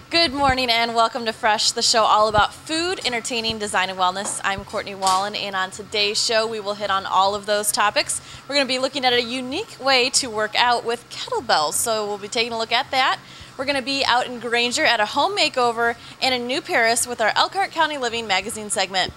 Good morning and welcome to Fresh, the show all about food, entertaining, design, and wellness. I'm Courtney Wallin, and on today's show we will hit on all of those topics. We're going to be looking at a unique way to work out with kettlebells, so we'll be taking a look at that. We're going to be out in Granger at a home makeover and in New Paris with our Elkhart County Living magazine segment.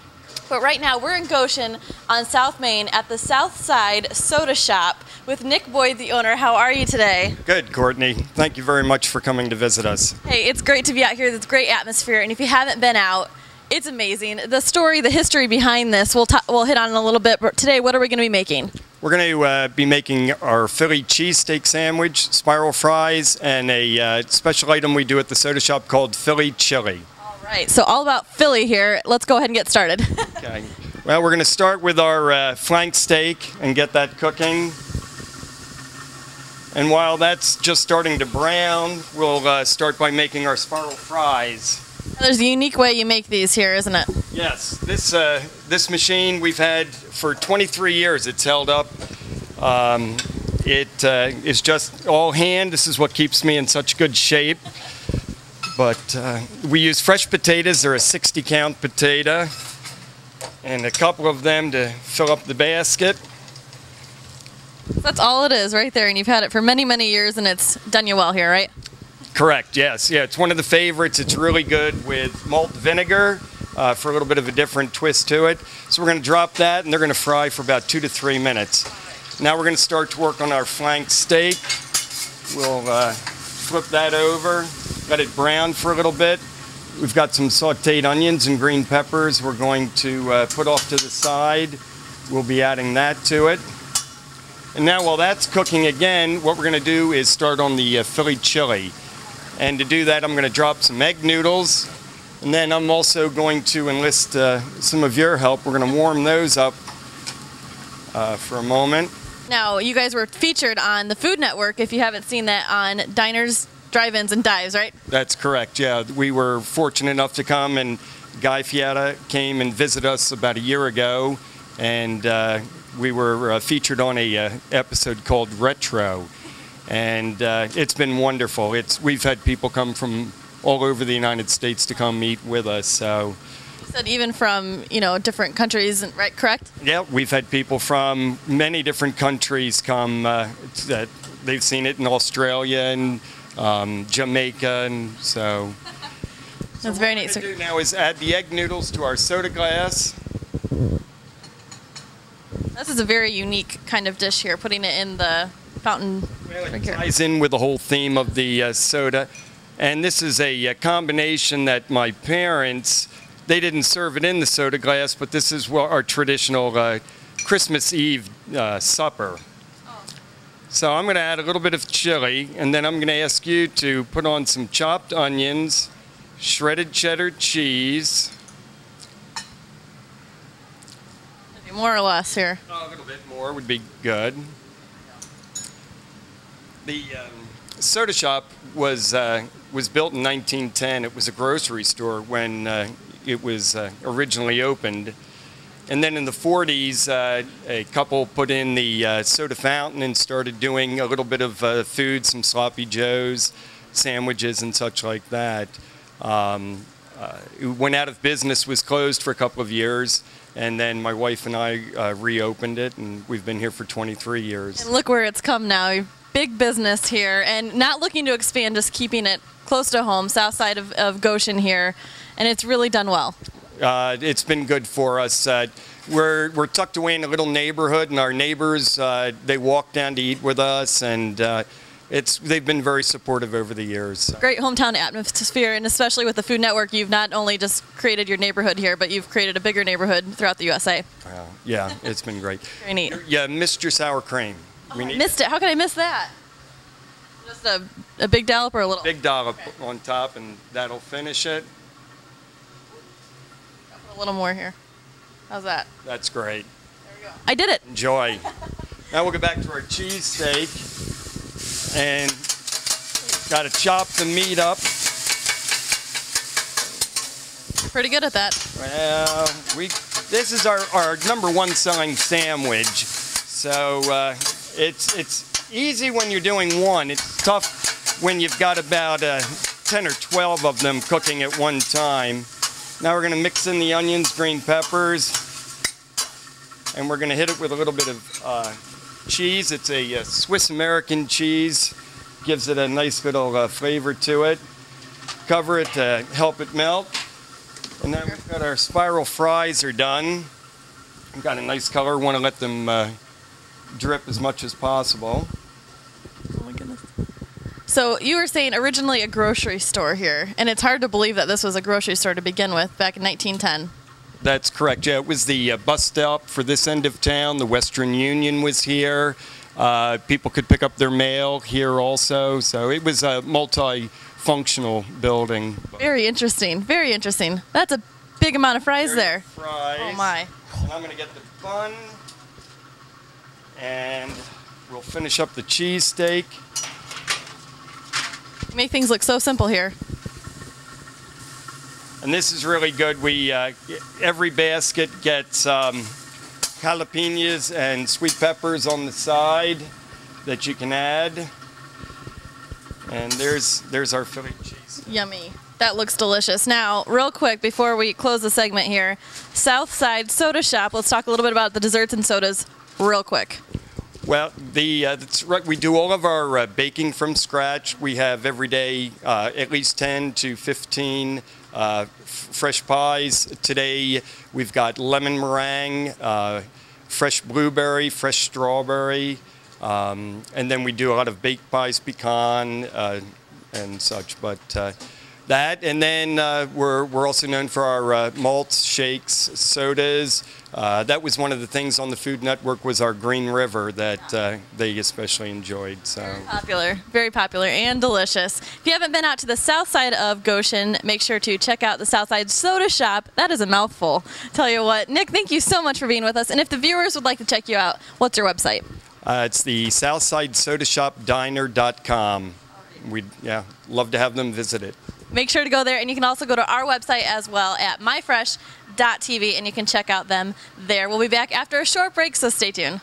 But right now we're in Goshen on South Main at the South Side Soda Shop with Nick Boyd, the owner. How are you today? Good, Courtney. Thank you very much for coming to visit us. Hey, it's great to be out here. It's a great atmosphere, and if you haven't been out, it's amazing. The story, the history behind this, we'll hit on in a little bit. But today, what are we going to be making? We're going to be making our Philly cheesesteak sandwich, spiral fries, and a special item we do at the soda shop called Philly chili. All right, so all about Philly here. Let's go ahead and get started. Okay. Well, we're going to start with our flank steak and get that cooking. And while that's just starting to brown, we'll start by making our spiral fries. There's a unique way you make these here, isn't it? Yes. This machine we've had for 23 years. It's held up. It is just all hand. This is what keeps me in such good shape. But we use fresh potatoes. They're a 60-count potato. And a couple of them to fill up the basket. That's all it is right there, and you've had it for many, many years, and it's done you well here, right? Correct, yes. Yeah, it's one of the favorites. It's really good with malt vinegar for a little bit of a different twist to it. So we're going to drop that, and they're going to fry for about 2 to 3 minutes. Now we're going to start to work on our flank steak. We'll flip that over, let it brown for a little bit. We've got some sauteed onions and green peppers we're going to put off to the side. We'll be adding that to it. And now while that's cooking again, what we're going to do is start on the Philly chili. And to do that, I'm going to drop some egg noodles. And then I'm also going to enlist some of your help. We're going to warm those up for a moment. Now, you guys were featured on the Food Network, if you haven't seen that, on Diners, Drive-Ins, and Dives, right? That's correct, yeah. We were fortunate enough to come, and Guy Fieri came and visited us about a year ago. And we were featured on a episode called Retro, and it's been wonderful. We've had people come from all over the United States to come meet with us. So, you said even from different countries, right? Correct? Yeah, we've had people from many different countries come. That they've seen it in Australia and Jamaica, and so. That's very neat. What we're going to do now is add the egg noodles to our soda glass. This is a very unique kind of dish here, putting it in the fountain drink here. It ties in with the whole theme of the soda. And this is a combination that my parents, they didn't serve it in the soda glass, but this is our traditional Christmas Eve supper. Oh. So I'm going to add a little bit of chili, and then I'm going to ask you to put on some chopped onions, shredded cheddar cheese. More or less here. A little bit more would be good. The soda shop was built in 1910. It was a grocery store when it was originally opened. And then in the 40s, a couple put in the soda fountain and started doing a little bit of food, some sloppy joes, sandwiches and such like that. It went out of business, was closed for a couple of years. And then my wife and I reopened it, and we've been here for 23 years. And look where it's come now. Big business here, and not looking to expand, just keeping it close to home, south side of Goshen here, and it's really done well. It's been good for us. We're tucked away in a little neighborhood, and our neighbors, they walk down to eat with us, and they've been very supportive over the years. Great hometown atmosphere, and especially with the Food Network, you've not only just created your neighborhood here, but you've created a bigger neighborhood throughout the USA. Yeah, it's been great. Very neat. Yeah, missed your sour cream. Oh, I missed it. How could I miss that? Just a big dollop or a little? Big dollop on top, and that'll finish it. I'll put a little more here. How's that? That's great. There we go. I did it. Enjoy. Now we'll get back to our cheesesteak. And got to chop the meat up. Pretty good at that. Well, this is our #1 selling sandwich. So it's easy when you're doing one. It's tough when you've got about 10 or 12 of them cooking at one time. Now we're going to mix in the onions, green peppers, and we're going to hit it with a little bit of cheese. It's a Swiss American cheese. Gives it a nice little flavor to it. Cover it to help it melt. And then we've got our spiral fries are done. We've got a nice color. Want to let them drip as much as possible. Oh my goodness. So you were saying originally a grocery store here, and it's hard to believe that this was a grocery store to begin with back in 1910. That's correct. Yeah, it was the bus stop for this end of town. The Western Union was here. People could pick up their mail here also. So it was a multi-functional building. Very interesting. Very interesting. That's a big amount of fries there. Fries. Oh my. And I'm going to get the bun. And we'll finish up the cheesesteak. You make things look so simple here. And this is really good. We every basket gets jalapenos and sweet peppers on the side that you can add. And there's our Philly cheese. Yummy. That looks delicious. Now, real quick before we close the segment here, Southside Soda Shop. Let's talk a little bit about the desserts and sodas real quick. Well, that's right. We do all of our baking from scratch. We have every day at least 10 to 15 fresh pies. Today we've got lemon meringue, fresh blueberry, fresh strawberry, and then we do a lot of baked pies, pecan and such. But that, and then we're also known for our malts, shakes, sodas. That was one of the things on the Food Network was our Green River that they especially enjoyed. So very popular and delicious. If you haven't been out to the south side of Goshen, make sure to check out the Southside Soda Shop. That is a mouthful. Tell you what, Nick, thank you so much for being with us. And if the viewers would like to check you out, what's your website? It's the SouthsideSodaShopDiner.com. We'd love to have them visit it. Make sure to go there, and you can also go to our website as well at myfresh.tv, and you can check out them there. We'll be back after a short break, so stay tuned.